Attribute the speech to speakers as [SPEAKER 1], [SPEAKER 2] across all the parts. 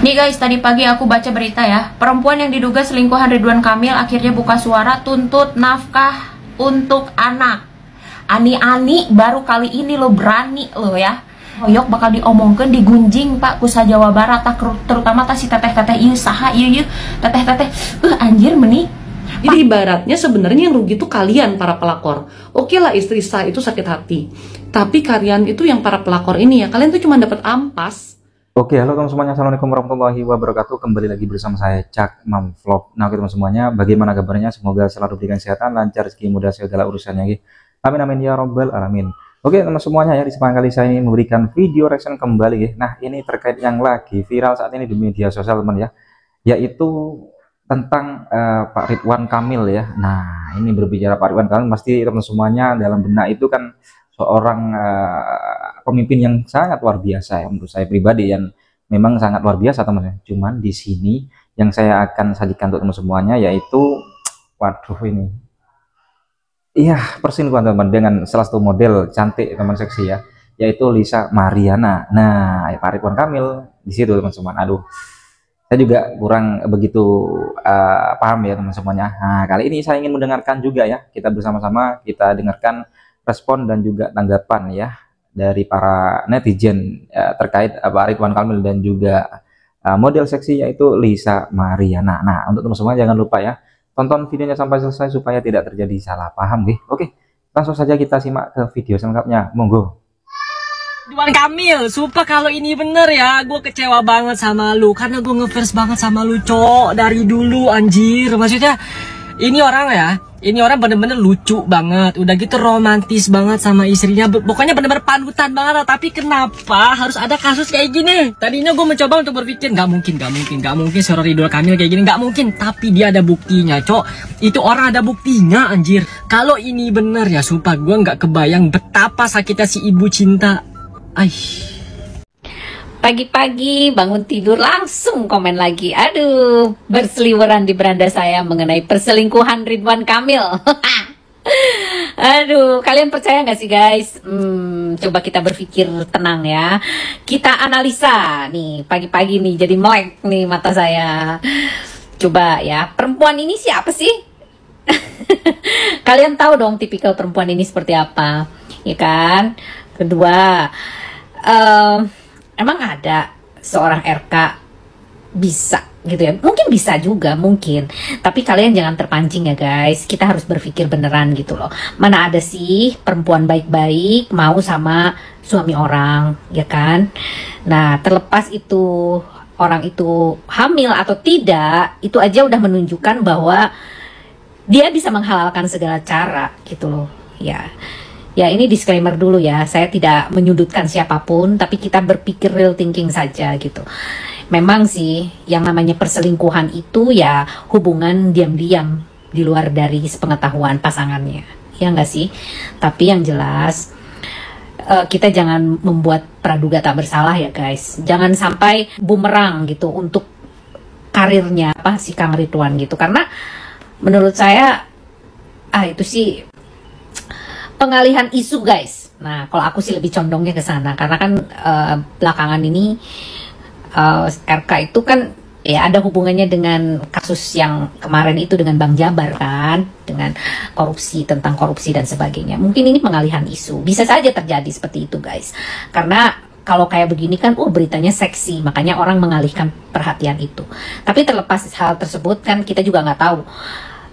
[SPEAKER 1] Nih guys, tadi pagi aku baca berita ya. Perempuan yang diduga selingkuhan Ridwan Kamil akhirnya buka suara tuntut nafkah untuk anak. Ani-ani baru kali ini lo berani lo ya. Hoyok bakal diomongkan digunjing Pak kusa Jawa Barat terutama tas si teteh-teteh ieu saha ieu teteh-teteh anjir meni.
[SPEAKER 2] Jadi ibaratnya sebenarnya yang rugi itu kalian para pelakor. Oke lah istri sah itu sakit hati. Tapi kalian itu yang para pelakor ini ya, kalian tuh cuma dapat ampas.
[SPEAKER 3] Oke, halo teman semuanya, assalamualaikum warahmatullahi wabarakatuh. Kembali lagi bersama saya Cak Mam Vlog. Nah, oke teman semuanya, bagaimana kabarnya? Semoga selalu diberikan kesehatan, lancar, rezeki, mudah segala urusannya. Amin amin ya robbal alamin. Oke teman semuanya ya, di kesempatan kali saya ini memberikan video reaction kembali ya. Nah, ini terkait yang lagi viral saat ini di media sosial teman ya, yaitu tentang Pak Ridwan Kamil ya. Nah, ini berbicara Pak Ridwan Kamil, pasti teman semuanya dalam benak itu kan seorang pemimpin yang sangat luar biasa ya, menurut saya pribadi, yang memang sangat luar biasa teman-teman. Cuman di sini yang saya akan sajikan untuk teman semuanya yaitu, waduh ini, iya perselingkuhan teman dengan salah satu model cantik teman seksi ya, yaitu Lisa Mariana. Nah, Pak Ridwan Kamil di situ teman-teman. Aduh, saya juga kurang begitu paham ya teman semuanya. Nah, kali ini saya ingin mendengarkan juga ya, kita bersama-sama kita dengarkan respon dan juga tanggapan ya dari para netizen terkait Pak Ridwan Kamil dan juga model seksi yaitu Lisa Mariana. Nah, untuk teman semua jangan lupa ya, tonton videonya sampai selesai supaya tidak terjadi salah paham nih. Oke, langsung saja kita simak ke video selengkapnya, monggo.
[SPEAKER 4] Ridwan Kamil, sumpah kalau ini bener ya, gue kecewa banget sama lu karena gue ngefans banget sama lu cok dari dulu anjir. Maksudnya ini orang ya, ini orang bener-bener lucu banget, udah gitu romantis banget sama istrinya, pokoknya bener-bener panutan banget. Tapi kenapa harus ada kasus kayak gini? Tadinya gue mencoba untuk berpikir nggak mungkin seorang Ridwan Kamil kayak gini, nggak mungkin. Tapi dia ada buktinya cok, itu orang ada buktinya anjir. Kalau ini bener ya, sumpah gue nggak kebayang betapa sakitnya si ibu cinta.
[SPEAKER 5] Pagi-pagi bangun tidur langsung komen lagi. Aduh, berseliweran di beranda saya mengenai perselingkuhan Ridwan Kamil. Aduh, kalian percaya nggak sih guys? Coba kita berpikir tenang ya. Kita analisa nih, pagi-pagi nih jadi melek nih mata saya. Coba ya, perempuan ini siapa sih? Kalian tahu dong tipikal perempuan ini seperti apa, ya kan? Kedua, emang ada seorang RK bisa gitu ya? Mungkin bisa juga, mungkin. Tapi kalian jangan terpancing ya guys. Kita harus berpikir beneran gitu loh. Mana ada sih perempuan baik-baik mau sama suami orang, ya kan? Nah, terlepas itu orang itu hamil atau tidak, itu aja udah menunjukkan bahwa dia bisa menghalalkan segala cara gitu loh. Ya ini disclaimer dulu ya, saya tidak menyudutkan siapapun, tapi kita berpikir real thinking saja gitu. Memang sih yang namanya perselingkuhan itu ya hubungan diam-diam di luar dari sepengetahuan pasangannya, ya nggak sih? Tapi yang jelas kita jangan membuat praduga tak bersalah ya guys. Jangan sampai bumerang gitu untuk karirnya si Kang Ridwan gitu, karena menurut saya itu sih pengalihan isu guys. Nah, kalau aku sih lebih condongnya ke sana karena kan belakangan ini RK itu kan ya ada hubungannya dengan kasus yang kemarin itu dengan Bang Jabar kan, dengan korupsi, tentang korupsi dan sebagainya. Mungkin ini pengalihan isu. Bisa saja terjadi seperti itu guys. Karena kalau kayak begini kan beritanya seksi, makanya orang mengalihkan perhatian itu. Tapi terlepas hal tersebut kan kita juga nggak tahu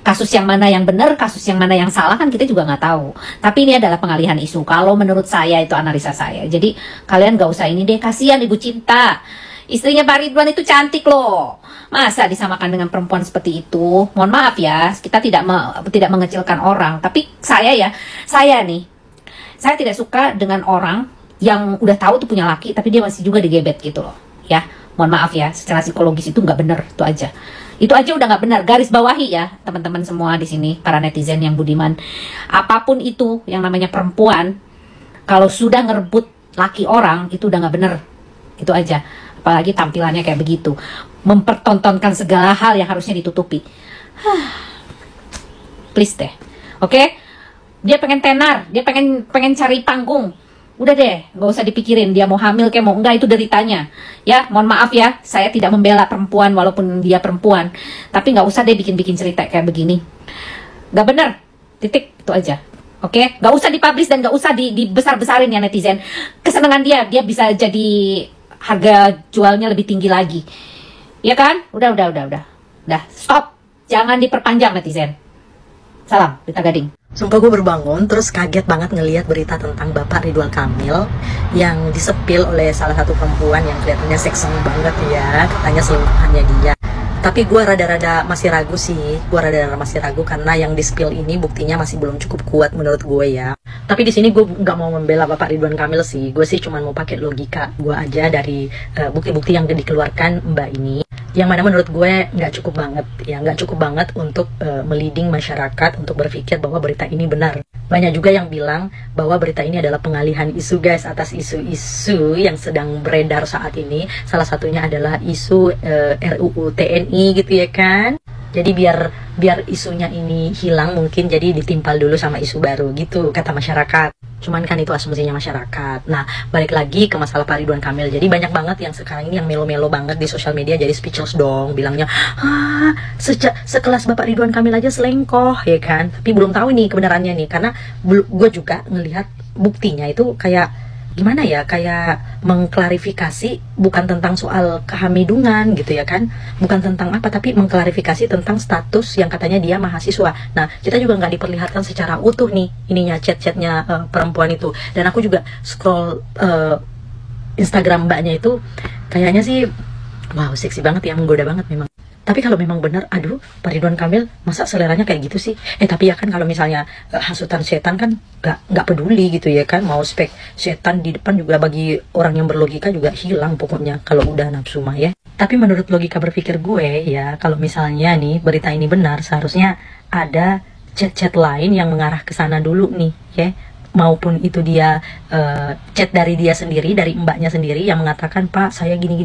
[SPEAKER 5] kasus yang mana yang benar, kasus yang mana yang salah kan kita juga nggak tahu. Tapi ini adalah pengalihan isu. Kalau menurut saya itu analisa saya. Jadi kalian gak usah ini deh, kasihan ibu cinta. Istrinya Pak Ridwan itu cantik loh. Masa disamakan dengan perempuan seperti itu? Mohon maaf ya, kita tidak mengecilkan orang. Tapi saya tidak suka dengan orang yang udah tahu tuh punya laki, tapi dia masih juga digebet gitu loh. Ya, mohon maaf ya, secara psikologis itu nggak bener, itu aja. Itu aja udah nggak benar, garis bawahi ya teman-teman semua di sini, para netizen yang budiman. Apapun itu yang namanya perempuan, kalau sudah ngerebut laki orang itu udah nggak benar, itu aja. Apalagi tampilannya kayak begitu, mempertontonkan segala hal yang harusnya ditutupi. Please deh, oke? Dia pengen tenar, dia pengen cari panggung. Udah deh, gak usah dipikirin dia mau hamil kayak mau enggak, itu deritanya. Ya, mohon maaf ya, saya tidak membela perempuan walaupun dia perempuan. Tapi gak usah deh bikin-bikin cerita kayak begini. Gak bener, titik, itu aja. Oke, gak usah dipublish dan gak usah dibesar-besarin ya netizen. Kesenangan dia bisa jadi harga jualnya lebih tinggi lagi. Ya kan? Udah, stop. Jangan diperpanjang netizen. Salam, Rita Gading.
[SPEAKER 6] Sumpah gue berbangun terus kaget banget ngelihat berita tentang Bapak Ridwan Kamil yang disepil oleh salah satu perempuan yang kelihatannya sekseng banget ya, katanya selingkuhannya dia. Tapi gue rada-rada masih ragu sih, karena yang di-spill ini buktinya masih belum cukup kuat menurut gue ya. Tapi di sini gue nggak mau membela Bapak Ridwan Kamil sih, gue sih cuma mau pakai logika gue aja dari bukti-bukti yang dikeluarkan Mbak ini. Yang mana menurut gue nggak cukup banget untuk meliding masyarakat untuk berpikir bahwa berita ini benar. Banyak juga yang bilang bahwa berita ini adalah pengalihan isu guys, atas isu-isu yang sedang beredar saat ini. Salah satunya adalah isu RUU TNI gitu ya kan. Jadi biar isunya ini hilang mungkin jadi ditimpal dulu sama isu baru gitu kata masyarakat. Cuman kan itu asumsinya masyarakat. Nah, balik lagi ke masalah Pak Ridwan Kamil. Jadi banyak banget yang sekarang ini yang melo-melo banget di sosial media jadi speechless dong. Bilangnya, sekelas Bapak Ridwan Kamil aja selingkuh ya kan. Tapi belum tahu nih kebenarannya nih. Karena gue juga ngelihat buktinya itu kayak gimana ya, kayak mengklarifikasi bukan tentang soal kehamidungan gitu ya kan, bukan tentang apa, tapi mengklarifikasi tentang status yang katanya dia mahasiswa. Nah, kita juga nggak diperlihatkan secara utuh nih ininya, chat-chatnya perempuan itu. Dan aku juga scroll Instagram mbaknya itu kayaknya sih wow, seksi banget ya, menggoda banget memang. Tapi kalau memang benar, aduh, Pak Ridwan Kamil masa seleranya kayak gitu sih? Tapi ya kan kalau misalnya hasutan setan kan nggak peduli gitu ya kan, mau spek setan di depan juga bagi orang yang berlogika juga hilang pokoknya kalau udah nafsu mah ya. Tapi menurut logika berpikir gue ya, kalau misalnya nih berita ini benar, seharusnya ada chat-chat lain yang mengarah ke sana dulu nih ya. Maupun itu dia chat dari dia sendiri, dari mbaknya sendiri yang mengatakan, Pak saya gini,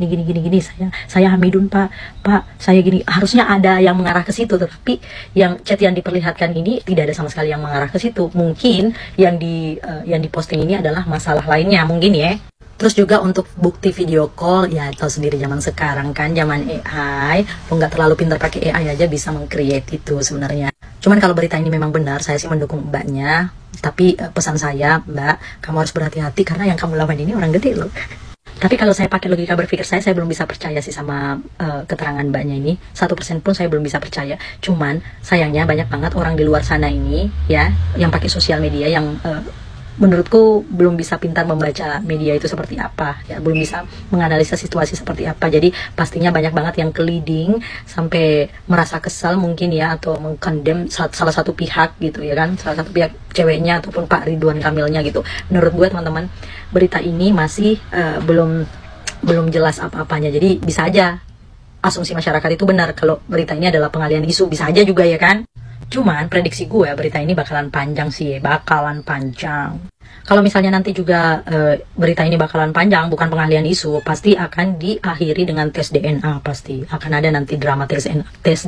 [SPEAKER 6] saya Hamidun Pak saya gini. Harusnya ada yang mengarah ke situ, tetapi yang chat yang diperlihatkan ini tidak ada sama sekali yang mengarah ke situ. Mungkin yang diposting ini adalah masalah lainnya mungkin ya. Terus juga untuk bukti video call, ya tahu sendiri zaman sekarang kan, zaman AI, lo nggak terlalu pintar pakai AI aja bisa meng-create itu sebenarnya. Cuman kalau berita ini memang benar, saya sih mendukung mbaknya. Tapi pesan saya, Mbak, kamu harus berhati-hati karena yang kamu lawan ini orang gede loh. Tapi kalau saya pakai logika berpikir saya belum bisa percaya sih sama keterangan mbaknya ini. 1% pun saya belum bisa percaya. Cuman sayangnya banyak banget orang di luar sana ini ya, yang pakai sosial media yang menurutku belum bisa pintar membaca media itu seperti apa ya, belum bisa menganalisa situasi seperti apa. Jadi pastinya banyak banget yang keliding sampai merasa kesal mungkin ya, atau mengkondem salah satu pihak gitu ya kan, salah satu pihak ceweknya ataupun Pak Ridwan Kamilnya gitu. Menurut gue teman-teman, berita ini masih belum jelas apa-apanya. Jadi bisa aja asumsi masyarakat itu benar kalau berita ini adalah pengalihan isu, bisa aja juga ya kan. Cuman prediksi gue berita ini bakalan panjang sih, bakalan panjang. Kalau misalnya nanti juga berita ini bakalan panjang, bukan pengalihan isu, pasti akan diakhiri dengan tes DNA, pasti akan ada nanti drama tes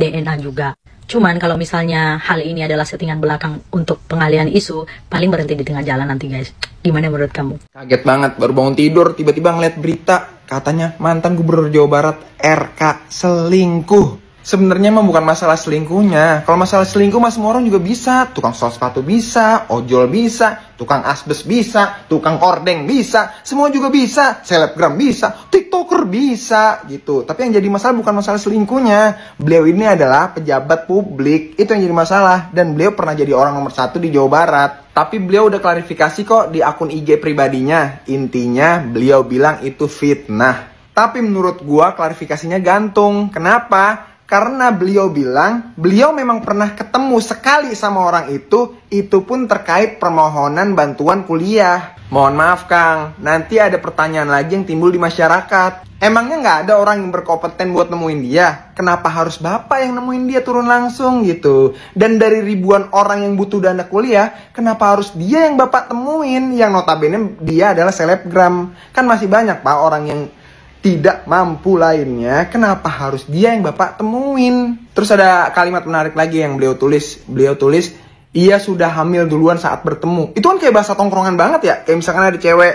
[SPEAKER 6] DNA juga. Cuman kalau misalnya hal ini adalah settingan belakang untuk pengalihan isu, paling berhenti di tengah jalan nanti guys. Gimana menurut kamu?
[SPEAKER 7] Kaget banget, baru bangun tidur tiba-tiba ngeliat berita katanya mantan gubernur Jawa Barat RK selingkuh. Sebenarnya mah bukan masalah selingkuhnya. Kalau masalah selingkuh mah semua orang juga bisa. Tukang sol sepatu bisa, ojol bisa, tukang asbes bisa, tukang ordeng bisa, semua juga bisa. Selebgram bisa, TikToker bisa gitu. Tapi yang jadi masalah bukan masalah selingkuhnya. Beliau ini adalah pejabat publik, itu yang jadi masalah. Dan beliau pernah jadi orang nomor 1 di Jawa Barat. Tapi beliau udah klarifikasi kok di akun IG pribadinya. Intinya beliau bilang itu fitnah. Tapi menurut gua klarifikasinya gantung. Kenapa? Karena beliau bilang, beliau memang pernah ketemu sekali sama orang itu pun terkait permohonan bantuan kuliah. Mohon maaf Kang, nanti ada pertanyaan lagi yang timbul di masyarakat. Emangnya nggak ada orang yang berkompeten buat nemuin dia? Kenapa harus Bapak yang nemuin dia turun langsung gitu? Dan dari ribuan orang yang butuh dana kuliah, kenapa harus dia yang Bapak temuin? Yang notabene dia adalah selebgram. Kan masih banyak Pak orang yang tidak mampu lainnya, kenapa harus dia yang Bapak temuin? Terus ada kalimat menarik lagi yang beliau tulis. Beliau tulis, ia sudah hamil duluan saat bertemu. Itu kan kayak bahasa tongkrongan banget ya. Kayak misalkan ada cewek,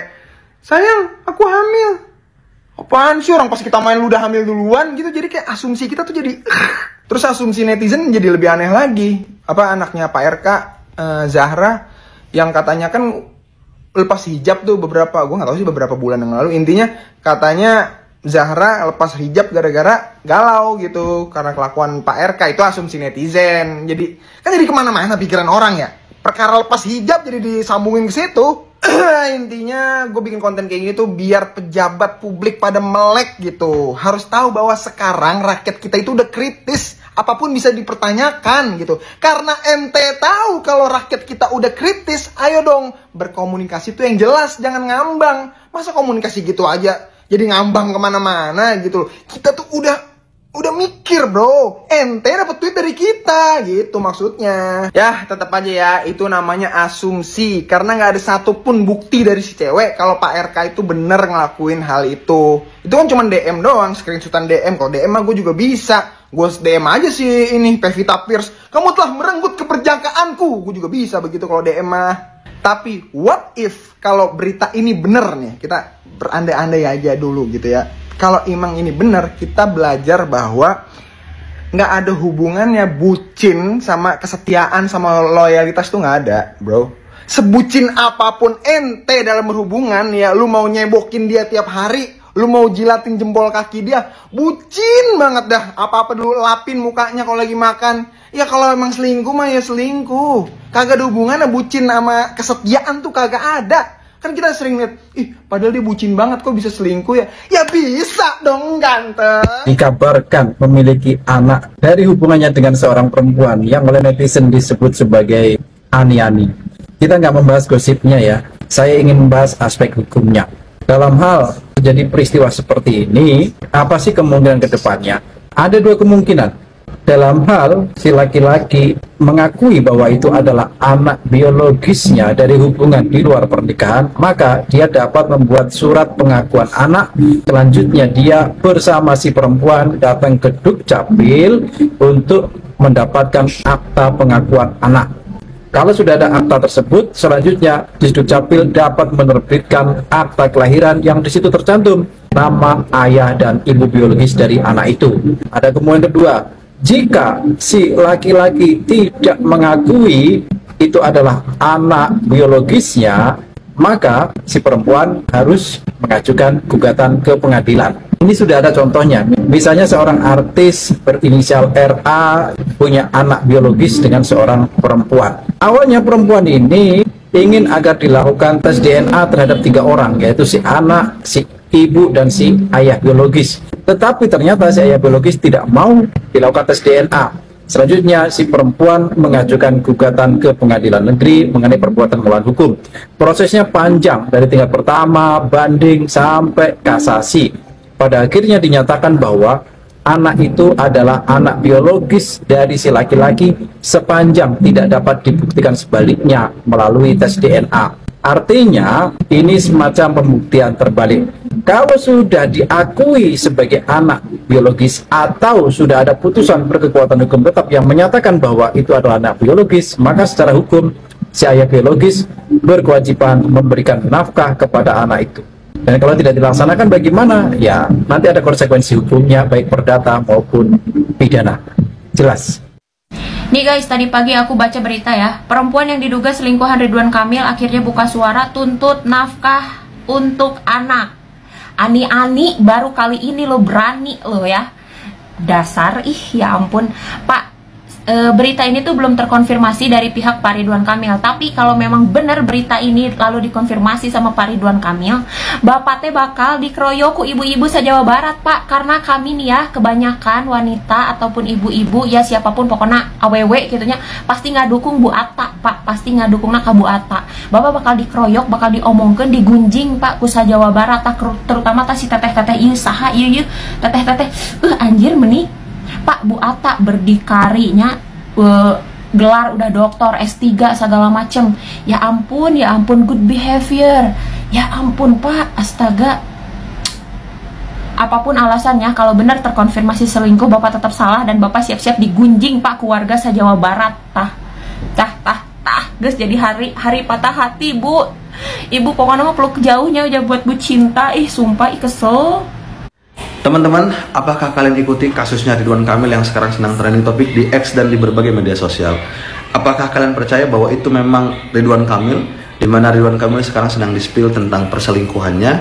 [SPEAKER 7] sayang, aku hamil. Apaan sih, orang pas kita main lu udah hamil duluan gitu. Jadi kayak asumsi kita tuh jadi terus asumsi netizen jadi lebih aneh lagi. Apa anaknya Pak RK, Zahra, yang katanya kan lepas hijab tuh beberapa, gue gak tahu sih beberapa bulan yang lalu. Intinya katanya Zahra lepas hijab gara-gara galau gitu karena kelakuan Pak RK. Itu asumsi netizen. Jadi kan jadi kemana-mana pikiran orang ya. Perkara lepas hijab jadi disambungin ke situ. Intinya gue bikin konten kayak gitu biar pejabat publik pada melek gitu. Harus tahu bahwa sekarang rakyat kita itu udah kritis. Apapun bisa dipertanyakan gitu. Karena ente tahu kalau rakyat kita udah kritis, ayo dong berkomunikasi tuh yang jelas, jangan ngambang. Masa komunikasi gitu aja jadi ngambang kemana-mana gitu loh. Kita tuh udah mikir bro, ente dapet tweet dari kita gitu maksudnya. Ya tetap aja ya, itu namanya asumsi. Karena nggak ada satupun bukti dari si cewek kalau Pak RK itu bener ngelakuin hal itu. Itu kan cuma DM doang, screenshotan DM. Kalau DM mah gue juga bisa. Gue DM aja sih ini Pevita Pierce, kamu telah merenggut keperjakaanku. Gue juga bisa begitu kalau DM mah. Tapi what if kalau berita ini bener nih, kita berandai-andai aja dulu gitu ya. Kalau emang ini bener, kita belajar bahwa nggak ada hubungannya bucin sama kesetiaan sama loyalitas tuh nggak ada, bro. Sebucin apapun ente dalam berhubungan ya, lu mau nyebokin dia tiap hari, lu mau jilatin jempol kaki dia, bucin banget dah. Apa-apa dulu lapin mukanya kalau lagi makan. Ya kalau emang selingkuh mah ya selingkuh. Kagak ada hubungannya bucin sama kesetiaan tuh kagak ada. Kan kita sering lihat, padahal dia bucin banget kok bisa selingkuh ya. Ya bisa dong ganteng.
[SPEAKER 8] Dikabarkan memiliki anak dari hubungannya dengan seorang perempuan yang oleh netizen disebut sebagai ani-ani. Kita nggak membahas gosipnya ya, saya ingin membahas aspek hukumnya. Dalam hal terjadi peristiwa seperti ini, apa sih kemungkinan ke depannya? Ada dua kemungkinan. Dalam hal si laki-laki mengakui bahwa itu adalah anak biologisnya dari hubungan di luar pernikahan, maka dia dapat membuat surat pengakuan anak. Selanjutnya dia bersama si perempuan datang ke Dukcapil untuk mendapatkan akta pengakuan anak. Kalau sudah ada akta tersebut, selanjutnya di Dukcapil dapat menerbitkan akta kelahiran yang di situ tercantum nama ayah dan ibu biologis dari anak itu. Ada kemungkinan kedua, jika si laki-laki tidak mengakui itu adalah anak biologisnya, maka si perempuan harus mengajukan gugatan ke pengadilan. Ini sudah ada contohnya. Misalnya seorang artis berinisial RA punya anak biologis dengan seorang perempuan. Awalnya perempuan ini ingin agar dilakukan tes DNA terhadap 3 orang, yaitu si anak, si ibu, dan si ayah biologis. Tetapi ternyata si ayah biologis tidak mau dilakukan tes DNA. Selanjutnya si perempuan mengajukan gugatan ke pengadilan negeri mengenai perbuatan melawan hukum. Prosesnya panjang dari tingkat pertama, banding, sampai kasasi. Pada akhirnya dinyatakan bahwa anak itu adalah anak biologis dari si laki-laki sepanjang tidak dapat dibuktikan sebaliknya melalui tes DNA. Artinya ini semacam pembuktian terbalik. Kalau sudah diakui sebagai anak biologis atau sudah ada putusan berkekuatan hukum tetap yang menyatakan bahwa itu adalah anak biologis, maka secara hukum si ayah biologis berkewajiban memberikan nafkah kepada anak itu. Dan kalau tidak dilaksanakan bagaimana? Ya nanti ada konsekuensi hukumnya baik perdata maupun pidana. Jelas.
[SPEAKER 1] Nih guys, tadi pagi aku baca berita ya. Perempuan yang diduga selingkuhan Ridwan Kamil akhirnya buka suara tuntut nafkah untuk anak. Ani-ani baru kali ini lo berani lo ya. Dasar, ya ampun. Pak, berita ini tuh belum terkonfirmasi dari pihak Pak Ridwan Kamil. Tapi kalau memang benar berita ini lalu dikonfirmasi sama Pak Ridwan Kamil, Bapak teh bakal dikeroyok ku ibu-ibu se-Jawa Barat, Pak. Karena kami nih ya, kebanyakan wanita ataupun ibu-ibu, ya siapapun pokoknya awewe gitunya, pasti ngadukung Bu Atta, Pak. Pasti ngadukungna ka Bu Atta. Bapak bakal dikeroyok, bakal diomongkeun, digunjing, Pak, ku se-Jawa Barat, terutama ta si teteh-teteh ieu saha ieu teteh-teteh. Anjir meni. Pak, Bu Atta berdikarinya gelar udah doktor, S3 segala macem. Ya ampun, good behavior. Ya ampun, Pak, astaga. Apapun alasannya, kalau benar terkonfirmasi selingkuh, Bapak tetap salah dan Bapak siap-siap digunjing, Pak, keluarga se-Jawa Barat. Tah. Guys, jadi hari patah hati, Bu. Ibu pokoknya mau peluk jauhnya aja buat Bu Cinta. Ih, sumpah, kesel.
[SPEAKER 9] Teman-teman, apakah kalian ikuti kasusnya Ridwan Kamil yang sekarang sedang trending topik di X dan di berbagai media sosial? Apakah kalian percaya bahwa itu memang Ridwan Kamil, di mana Ridwan Kamil sekarang sedang di-spill tentang perselingkuhannya?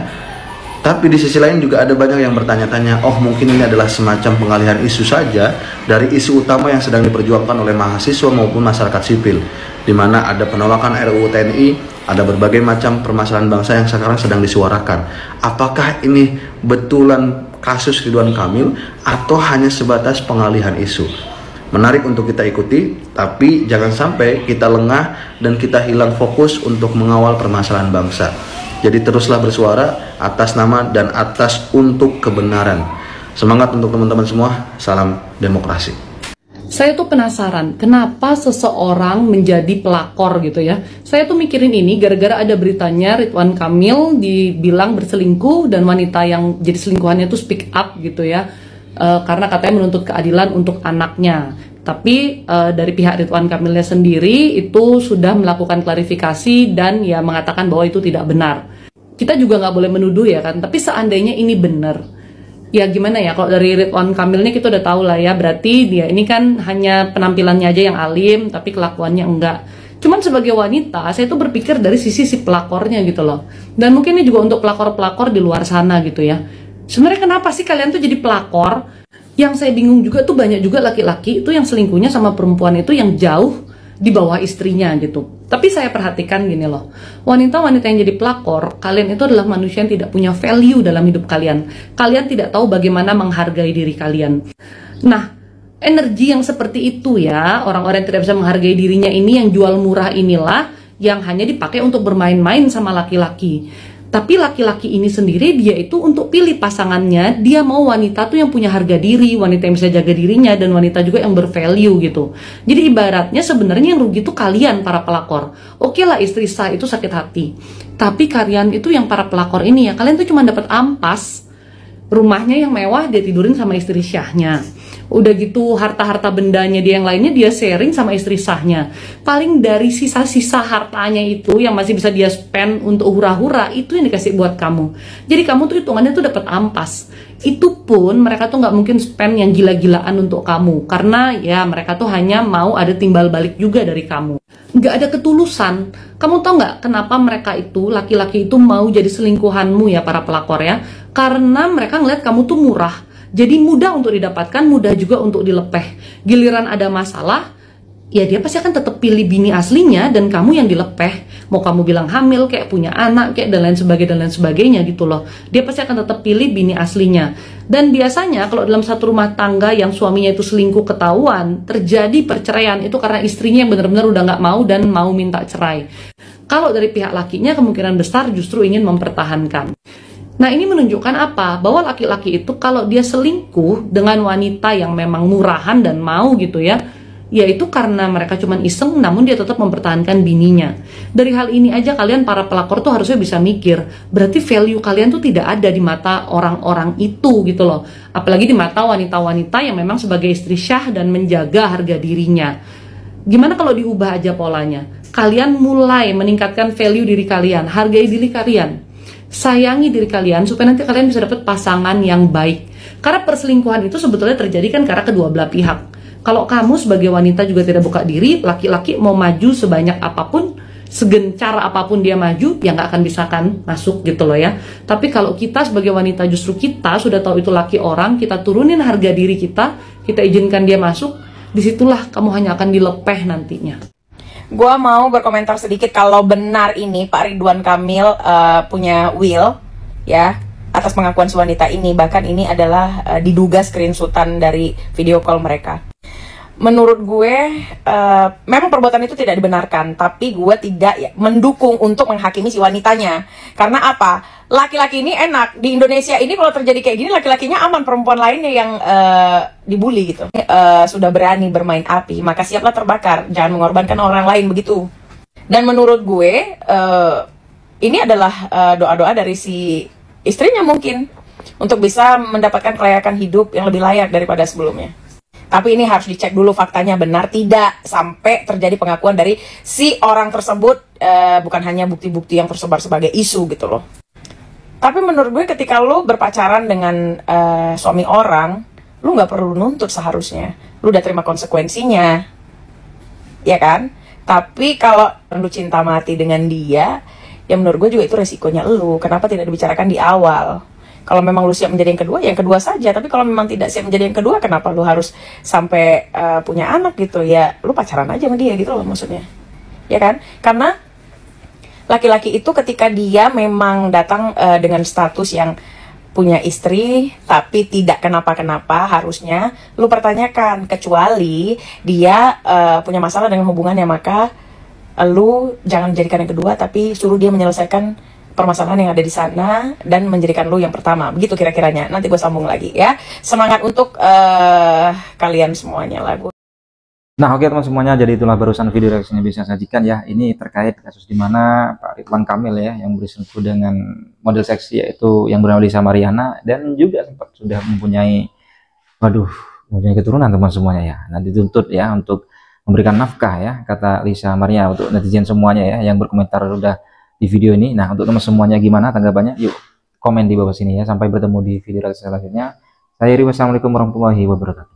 [SPEAKER 9] Tapi di sisi lain juga ada banyak yang bertanya-tanya, oh mungkin ini adalah semacam pengalihan isu saja dari isu utama yang sedang diperjuangkan oleh mahasiswa maupun masyarakat sipil, di mana ada penolakan RUU TNI, ada berbagai macam permasalahan bangsa yang sekarang sedang disuarakan. Apakah ini betulan kasus Ridwan Kamil atau hanya sebatas pengalihan isu? Menarik untuk kita ikuti, tapi jangan sampai kita lengah dan kita hilang fokus untuk mengawal permasalahan bangsa. Jadi teruslah bersuara atas nama dan atas untuk kebenaran. Semangat untuk teman-teman semua, salam demokrasi.
[SPEAKER 2] Saya tuh penasaran, kenapa seseorang menjadi pelakor gitu ya. Saya tuh mikirin ini gara-gara ada beritanya Ridwan Kamil dibilang berselingkuh dan wanita yang jadi selingkuhannya tuh speak up gitu ya. Karena katanya menuntut keadilan untuk anaknya. Tapi dari pihak Ridwan Kamilnya sendiri itu sudah melakukan klarifikasi dan ya mengatakan bahwa itu tidak benar. Kita juga nggak boleh menuduh ya kan, tapi seandainya ini benar, ya gimana ya, kalau dari Ridwan Kamilnya kita udah tahu lah ya, berarti dia ini kan hanya penampilannya aja yang alim, tapi kelakuannya enggak. Cuman sebagai wanita, saya tuh berpikir dari sisi si pelakornya gitu loh. Dan mungkin ini juga untuk pelakor-pelakor di luar sana gitu ya. Sebenarnya kenapa sih kalian tuh jadi pelakor? Yang saya bingung juga tuh banyak juga laki-laki itu yang selingkuhnya sama perempuan itu yang jauh di bawah istrinya gitu. Tapi saya perhatikan gini loh, wanita-wanita yang jadi pelakor, kalian itu adalah manusia yang tidak punya value dalam hidup kalian. Kalian tidak tahu bagaimana menghargai diri kalian. Nah, energi yang seperti itu ya, orang-orang yang tidak bisa menghargai dirinya ini, yang jual murah inilah yang hanya dipakai untuk bermain-main sama laki-laki. Tapi laki-laki ini sendiri dia itu untuk pilih pasangannya, dia mau wanita tuh yang punya harga diri, wanita yang bisa jaga dirinya, dan wanita juga yang bervalue gitu. Jadi ibaratnya sebenarnya yang rugi itu kalian para pelakor. Oke lah istri sah itu sakit hati, tapi kalian itu yang para pelakor ini ya, kalian tuh cuma dapat ampas, rumahnya yang mewah dia tidurin sama istri syahnya. Udah gitu harta-harta bendanya dia yang lainnya dia sharing sama istri sahnya. Paling dari sisa-sisa hartanya itu yang masih bisa dia spend untuk hura-hura, itu yang dikasih buat kamu. Jadi kamu tuh hitungannya tuh dapat ampas. Itu pun mereka tuh nggak mungkin spend yang gila-gilaan untuk kamu, karena ya mereka tuh hanya mau ada timbal balik juga dari kamu. Nggak ada ketulusan. Kamu tau nggak kenapa mereka itu, laki-laki itu mau jadi selingkuhanmu ya para pelakor ya? Karena mereka ngeliat kamu tuh murah. Jadi mudah untuk didapatkan, mudah juga untuk dilepeh. Giliran ada masalah, ya dia pasti akan tetap pilih bini aslinya dan kamu yang dilepeh. Mau kamu bilang hamil, kayak punya anak, kayak dan lain sebagainya gitu loh. Dia pasti akan tetap pilih bini aslinya. Dan biasanya kalau dalam satu rumah tangga yang suaminya itu selingkuh ketahuan, terjadi perceraian itu karena istrinya yang benar-benar udah nggak mau dan mau minta cerai. Kalau dari pihak lakinya kemungkinan besar justru ingin mempertahankan. Nah ini menunjukkan apa? Bahwa laki-laki itu kalau dia selingkuh dengan wanita yang memang murahan dan mau gitu ya, yaitu karena mereka cuman iseng namun dia tetap mempertahankan bininya. Dari hal ini aja kalian para pelakor tuh harusnya bisa mikir, berarti value kalian tuh tidak ada di mata orang-orang itu gitu loh. Apalagi di mata wanita-wanita yang memang sebagai istri syah dan menjaga harga dirinya. Gimana kalau diubah aja polanya? Kalian mulai meningkatkan value diri kalian, hargai diri kalian. Sayangi diri kalian supaya nanti kalian bisa dapat pasangan yang baik. Karena perselingkuhan itu sebetulnya terjadi kan karena kedua belah pihak. Kalau kamu sebagai wanita juga tidak buka diri, laki-laki mau maju sebanyak apapun, segencar apapun dia maju, ya nggak akan bisa kan masuk gitu loh ya. Tapi kalau kita sebagai wanita justru kita sudah tahu itu laki orang, kita turunin harga diri kita izinkan dia masuk, disitulah kamu hanya akan dilepeh nantinya.
[SPEAKER 1] Gua mau berkomentar sedikit kalau benar ini Pak Ridwan Kamil punya will ya atas pengakuan si wanita ini, bahkan ini adalah diduga screenshotan dari video call mereka. Menurut gue memang perbuatan itu tidak dibenarkan, tapi gue tidak ya mendukung untuk menghakimi si wanitanya. Karena apa? Laki-laki ini enak di Indonesia ini kalau terjadi kayak gini laki-lakinya aman, perempuan lainnya yang dibully gitu. Sudah berani bermain api, maka siaplah terbakar. Jangan mengorbankan orang lain begitu. Dan menurut gue ini adalah doa-doa dari si istrinya mungkin untuk bisa mendapatkan kelayakan hidup yang lebih layak daripada sebelumnya.
[SPEAKER 10] Tapi ini harus dicek dulu faktanya benar tidak sampai terjadi pengakuan dari si orang tersebut, bukan hanya bukti-bukti yang tersebar sebagai isu gitu loh. Tapi menurut gue ketika lu berpacaran dengan suami orang, lu nggak perlu nuntut seharusnya. Lu udah terima konsekuensinya, ya kan? Tapi kalau lu cinta mati dengan dia, ya menurut gue juga itu resikonya lu. Kenapa tidak dibicarakan di awal? Kalau memang lu siap menjadi yang kedua saja. Tapi kalau memang tidak siap menjadi yang kedua, kenapa lu harus sampai punya anak gitu? Ya lu pacaran aja sama dia gitu loh maksudnya, ya kan? Karena laki-laki itu ketika dia memang datang dengan status yang punya istri tapi tidak kenapa-kenapa, harusnya lu pertanyakan. Kecuali dia punya masalah dengan hubungannya, maka lu jangan jadikan yang kedua, tapi suruh dia menyelesaikan permasalahan yang ada di sana dan menjadikan lu yang pertama. Begitu kira-kiranya. Nanti gue sambung lagi ya. Semangat untuk kalian semuanya lah.
[SPEAKER 3] Nah, oke teman semuanya, jadi itulah barusan video reaksinya bisa sajikan ya. Ini terkait kasus di mana Pak Ridwan Kamil ya yang berselingkuh dengan model seksi, yaitu yang bernama Lisa Mariana, dan juga sempat sudah mempunyai keturunan teman semuanya ya. Nanti dituntut ya untuk memberikan nafkah ya, kata Lisa Mariana. Untuk netizen semuanya ya yang berkomentar udah di video ini. Nah, untuk teman semuanya gimana tanggapannya? Yuk komen di bawah sini ya. Sampai bertemu di video selanjutnya. Saya Iri, wassalamualaikum warahmatullahi wabarakatuh.